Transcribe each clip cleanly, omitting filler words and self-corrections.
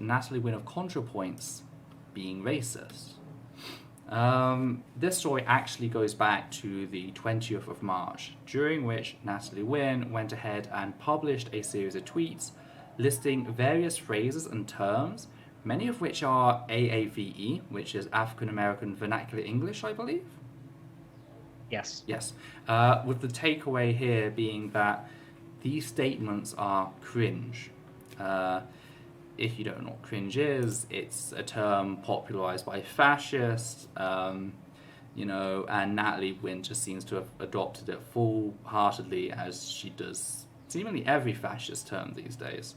Natalie Wynn of ContraPoints being racist. This story actually goes back to the 20th of March, during which Natalie Wynn went ahead and published a series of tweets listing various phrases and terms, many of which are AAVE, which is African American Vernacular English, I believe. Yes. Yes. With the takeaway here being that these statements are cringe. If you don't know what cringe is, it's a term popularized by fascists, and Natalie Wynn just seems to have adopted it full-heartedly, as she does seemingly every fascist term these days.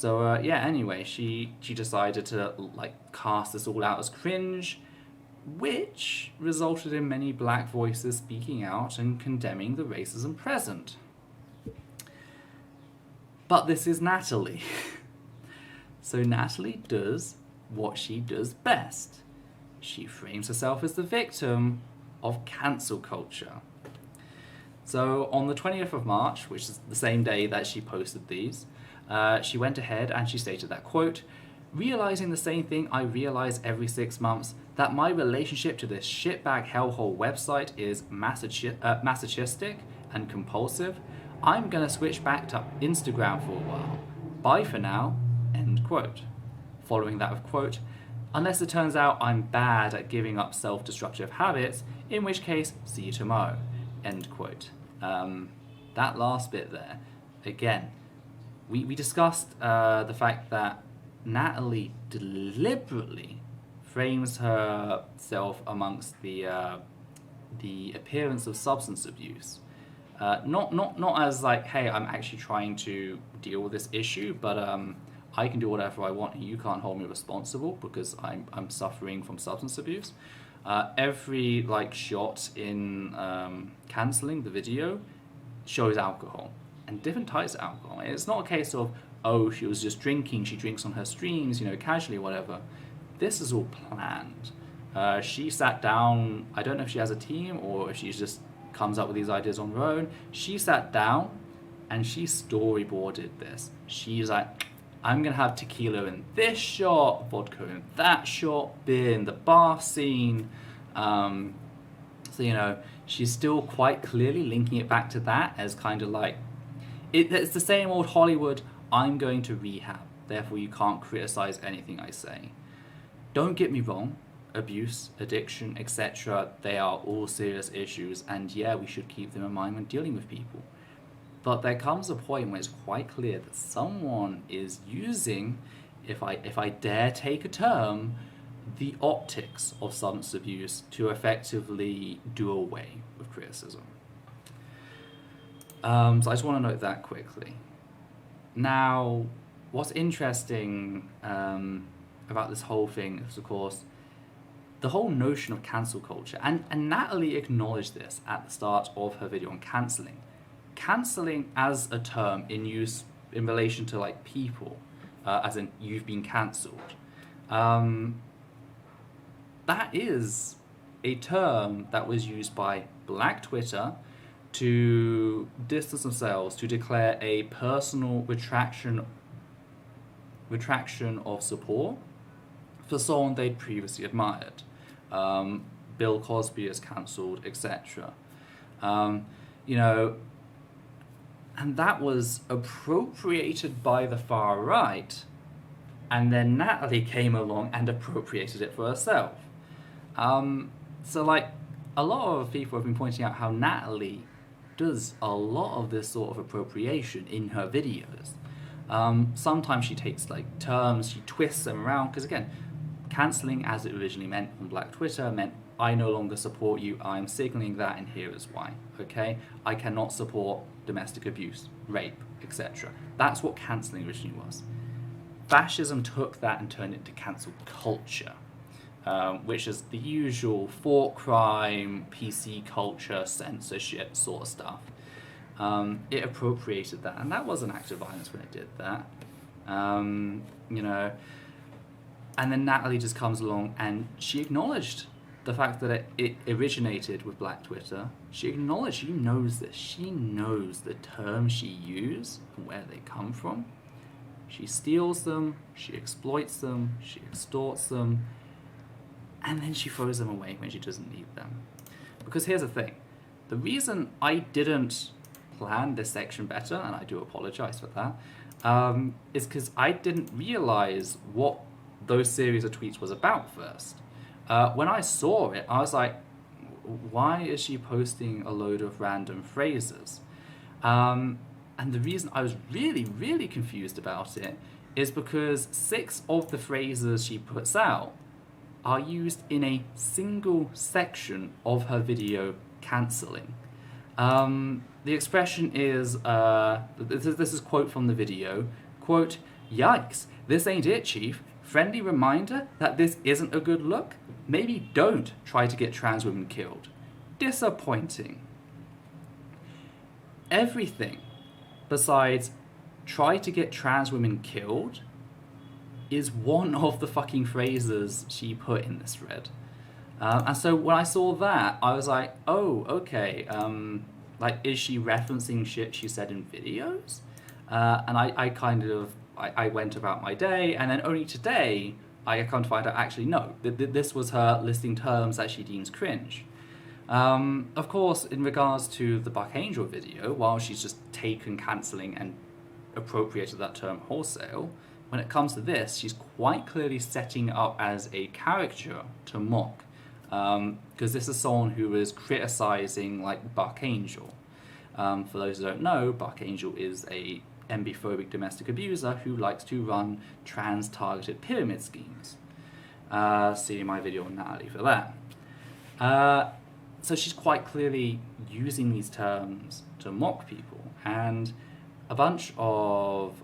Anyway, she decided to cast this all out as cringe, which resulted in many black voices speaking out and condemning the racism present. But this is Natalie. So Natalie does what she does best. She frames herself as the victim of cancel culture. So on the 20th of March, which is the same day that she posted these, she went ahead and she stated that, quote, "Realizing the same thing I realize every 6 months, that my relationship to this shitbag hellhole website is masochistic and compulsive, I'm gonna switch back to Instagram for a while. Bye for now," end quote. Following that with quote, "Unless it turns out I'm bad at giving up self-destructive habits, in which case, see you tomorrow," end quote. That last bit there, again, we discussed the fact that Natalie deliberately frames herself amongst the appearance of substance abuse. Not as hey, I'm actually trying to deal with this issue, but I can do whatever I want and you can't hold me responsible because I'm suffering from substance abuse. Every shot in cancelling the video shows alcohol and different types of alcohol. It's not a case of, oh, she was just drinking, she drinks on her streams, casually, whatever. This is all planned. She sat down, I don't know if she has a team or if she just comes up with these ideas on her own. She sat down and she storyboarded this. She's like, I'm gonna have tequila in this shot, vodka in that shot, beer in the bar scene. She's still quite clearly linking it back to that as kind of it's the same old Hollywood, I'm going to rehab, therefore you can't criticize anything I say. Don't get me wrong, abuse, addiction, etc., they are all serious issues, and yeah, we should keep them in mind when dealing with people. But there comes a point where it's quite clear that someone is using, if I dare take a term, the optics of substance abuse to effectively do away with criticism. So I just want to note that quickly. Now, what's interesting about this whole thing is, of course, the whole notion of cancel culture. And Natalie acknowledged this at the start of her video on cancelling. Cancelling as a term in use in relation to people, as in you've been cancelled. That is a term that was used by Black Twitter to distance themselves, to declare a personal retraction of support for someone they'd previously admired. Bill Cosby is cancelled, etc. And that was appropriated by the far right, and then Natalie came along and appropriated it for herself. A lot of people have been pointing out how Natalie does a lot of this sort of appropriation in her videos. Sometimes she takes terms, she twists them around, because again, cancelling as it originally meant on Black Twitter meant I no longer support you, I'm signaling that, and here is why, okay? I cannot support domestic abuse, rape, etc. That's what cancelling originally was. Fascism took that and turned it into cancel culture, which is the usual thought crime, PC culture, censorship sort of stuff. It appropriated that, and that was an act of violence when it did that. And then Natalie just comes along and she acknowledged the fact that it originated with Black Twitter. She acknowledged, she knows this. She knows the terms she used and where they come from. She steals them, she exploits them, she extorts them, and then she throws them away when she doesn't need them. Because here's the thing. The reason I didn't plan this section better, and I do apologize for that, is because I didn't realize what those series of tweets was about first. When I saw it, I was like, why is she posting a load of random phrases? And the reason I was really, really confused about it is because 6 of the phrases she puts out are used in a single section of her video cancelling. The expression is, this is a quote from the video, quote, "Yikes, this ain't it, Chief. Friendly reminder that this isn't a good look? Maybe don't try to get trans women killed. Disappointing." Everything besides try to get trans women killed is one of the fucking phrases she put in this thread. And so when I saw that, I was like, oh, okay, like, is she referencing shit she said in videos? And I went about my day, and then only today, I come to find out, actually, no, this was her listing terms that she deems cringe. Of course, in regards to the Buck Angel video, while she's just taken cancelling and appropriated that term wholesale, when it comes to this, she's quite clearly setting it up as a caricature to mock. Because this is someone who is criticizing, like, Buck Angel. For those who don't know, Buck Angel is a embiphobic domestic abuser who likes to run trans-targeted pyramid schemes. See my video on Natalie for that. So she's quite clearly using these terms to mock people, and a bunch of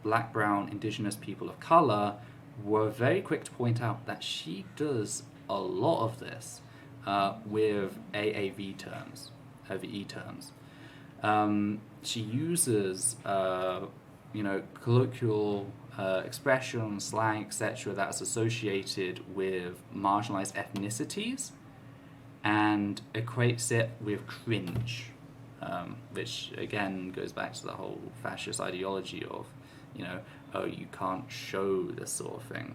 black, brown, indigenous people of color were very quick to point out that she does a lot of this with AAV terms, AVE terms. She uses, colloquial expression, slang, etc. that's associated with marginalized ethnicities and equates it with cringe, which again goes back to the whole fascist ideology of, oh, you can't show this sort of thing.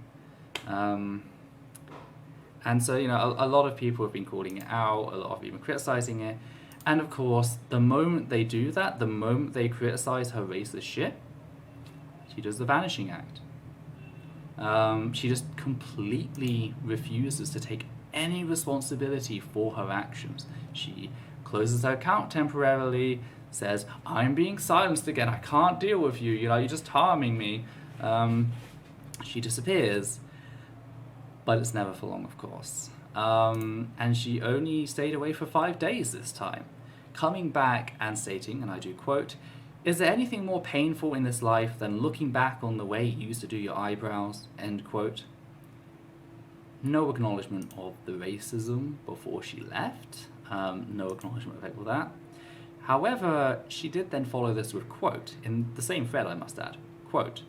And so, a lot of people have been calling it out, a lot of people criticizing it. And of course, the moment they do that, the moment they criticize her racist shit, she does the Vanishing Act. She just completely refuses to take any responsibility for her actions. She closes her account temporarily, says, "I'm being silenced again, I can't deal with you, you're just harming me." She disappears, but it's never for long, of course. And she only stayed away for 5 days this time, coming back and stating, and I do quote, "Is there anything more painful in this life than looking back on the way you used to do your eyebrows?" End quote. No acknowledgement of the racism before she left. No acknowledgement of that. However, she did then follow this with quote, in the same thread I must add, quote,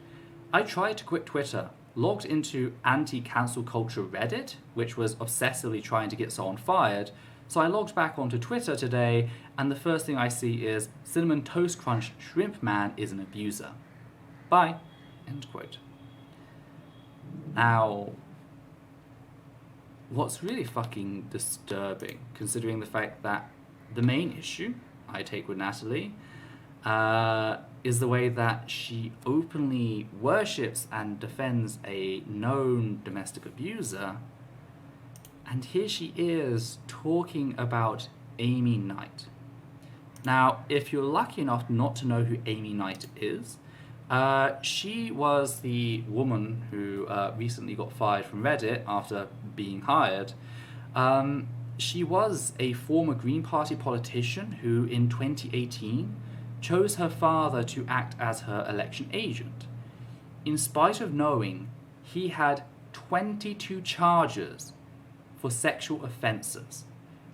"I tried to quit Twitter, logged into anti-cancel culture Reddit, which was obsessively trying to get someone fired, so I logged back onto Twitter today, and the first thing I see is Cinnamon Toast Crunch Shrimp Man is an abuser. Bye." End quote. Now, what's really fucking disturbing, considering the fact that the main issue I take with Natalie is the way that she openly worships and defends a known domestic abuser, and here she is talking about Amy Knight. Now, if you're lucky enough not to know who Amy Knight is, she was the woman who recently got fired from Reddit after being hired. She was a former Green Party politician who, in 2018, chose her father to act as her election agent, in spite of knowing he had 22 charges for sexual offences,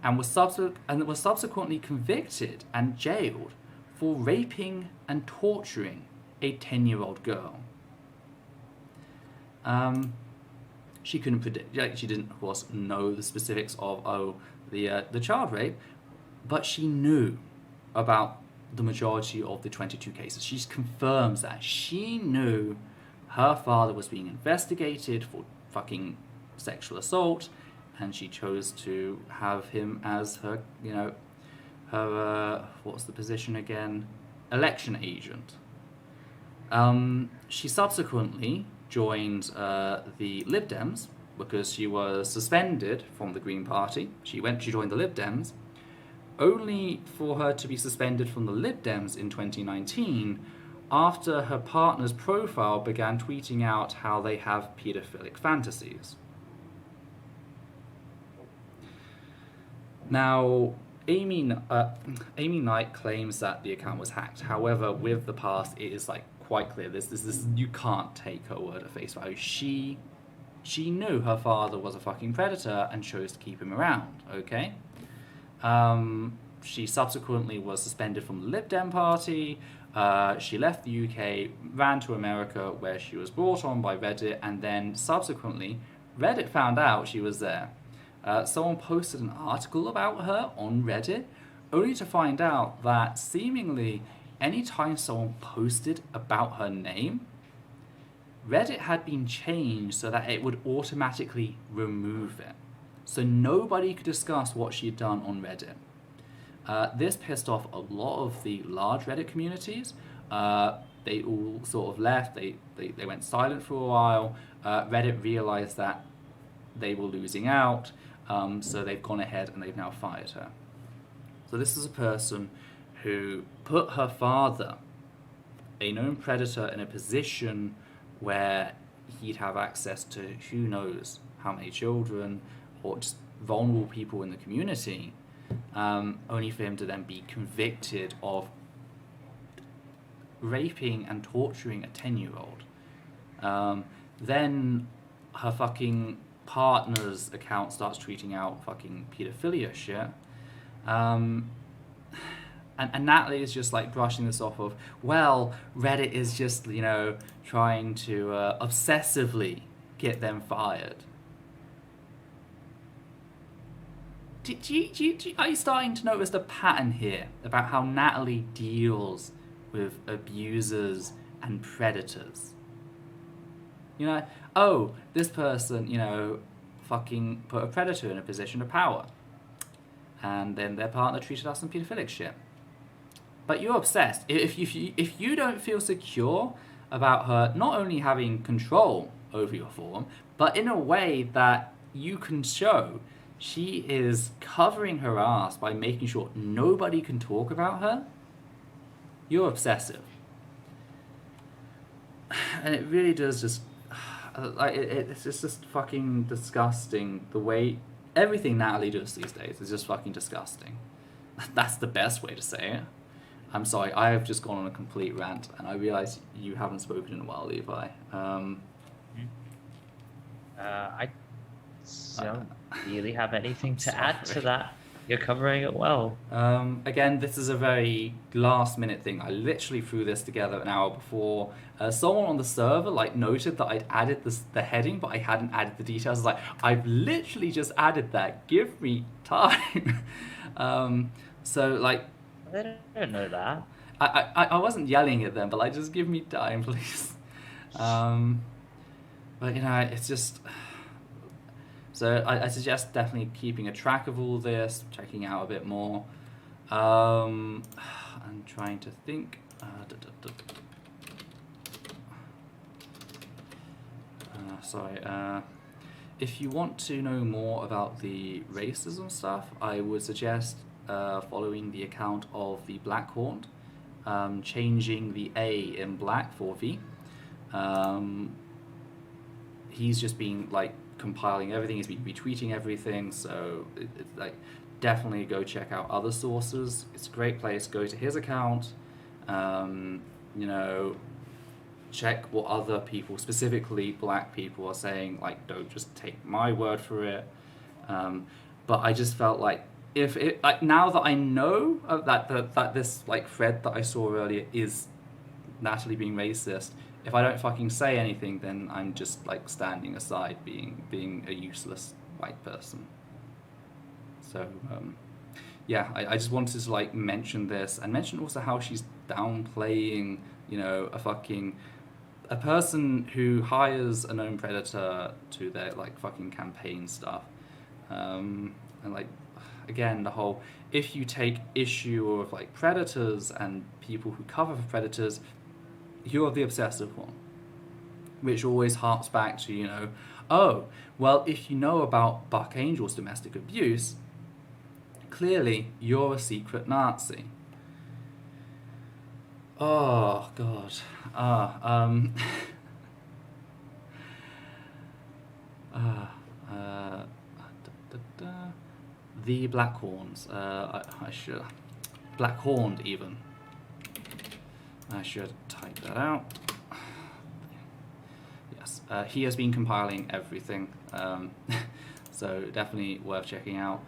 and was subsequently convicted and jailed for raping and torturing a 10-year-old girl. She couldn't predict, she didn't, of course, know the specifics of the child rape, but she knew about the majority of the 22 cases. She confirms that she knew her father was being investigated for fucking sexual assault, and she chose to have him as her, what's the position again? Election agent. She subsequently joined the Lib Dems because she was suspended from the Green Party. She joined the Lib Dems, only for her to be suspended from the Lib Dems in 2019 after her partner's profile began tweeting out how they have paedophilic fantasies. Now, Amy Knight claims that the account was hacked. However, with the past, it is quite clear. This you can't take her word at face value. She knew her father was a fucking predator and chose to keep him around. Okay. She subsequently was suspended from the Lib Dem party. She left the UK, ran to America, where she was brought on by Reddit, and then subsequently, Reddit found out she was there. Someone posted an article about her on Reddit, only to find out that seemingly anytime someone posted about her name, Reddit had been changed so that it would automatically remove it. So nobody could discuss what she had done on Reddit. This pissed off a lot of the large Reddit communities. They all sort of left. They went silent for a while. Reddit realized that they were losing out. So they've gone ahead and they've now fired her. So this is a person who put her father, a known predator, in a position where he'd have access to who knows how many children or just vulnerable people in the community, only for him to then be convicted of raping and torturing a 10-year-old. Then her fucking partner's account starts tweeting out fucking pedophilia shit. And Natalie is just brushing this off of, well, Reddit is just, trying to obsessively get them fired. Are you starting to notice the pattern here about how Natalie deals with abusers and predators? This person, fucking put a predator in a position of power. And then their partner treated us some pedophilic shit. But you're obsessed. If you don't feel secure about her not only having control over your forum, but in a way that you can show she is covering her ass by making sure nobody can talk about her, you're obsessive. And it really does just... it's just fucking disgusting the way everything Natalie does these days is just fucking disgusting. That's the best way to say it. I'm sorry, I have just gone on a complete rant, and I realize you haven't spoken in a while, Levi. I don't really have anything to add to that. You're covering it well. Again, this is a very last-minute thing. I literally threw this together an hour before. Someone on the server noted that I'd added the heading, but I hadn't added the details. I was like, I've literally just added that. Give me time. They don't know that. I wasn't yelling at them, but just give me time, please. But it's just... So I suggest definitely keeping a track of all this, checking out a bit more. I'm trying to think. If you want to know more about the racism stuff, I would suggest following the account of the Black Horn, changing the A in black for V. He's just been compiling everything. He's been retweeting everything, so it's definitely go check out other sources. It's a great place. Go to his account, check what other people, specifically black people, are saying. Don't just take my word for it. But I just felt if it now that I know that this thread that I saw earlier is Natalie being racist, if I don't fucking say anything, then I'm just standing aside, being a useless white person. So yeah, I just wanted to like mention this and mention also how she's downplaying, you know, a person who hires a known predator to their like fucking campaign stuff, and like again the whole, if you take issue of like predators and people who cover for predators, you're the obsessive one, which always harps back to, you know, oh well, if you know about Buck Angel's domestic abuse, clearly you're a secret Nazi. Oh god. Uh, uh, the Blackhorns. I should. Blackhorned, even. I should type that out. Yes. He has been compiling everything. So definitely worth checking out.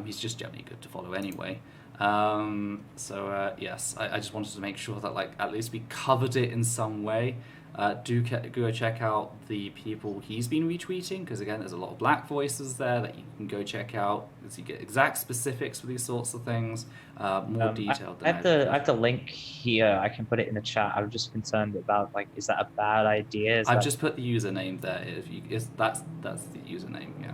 He's just generally good to follow anyway. Yes, I just wanted to make sure that like at least we covered it in some way. Go check out the people he's been retweeting, because again there's a lot of black voices there that you can go check out, because you get exact specifics for these sorts of things, more detailed than I have the link here. I can put it in the chat. I'm just concerned about is that a bad idea? I've just put the username there. That's the username, yeah.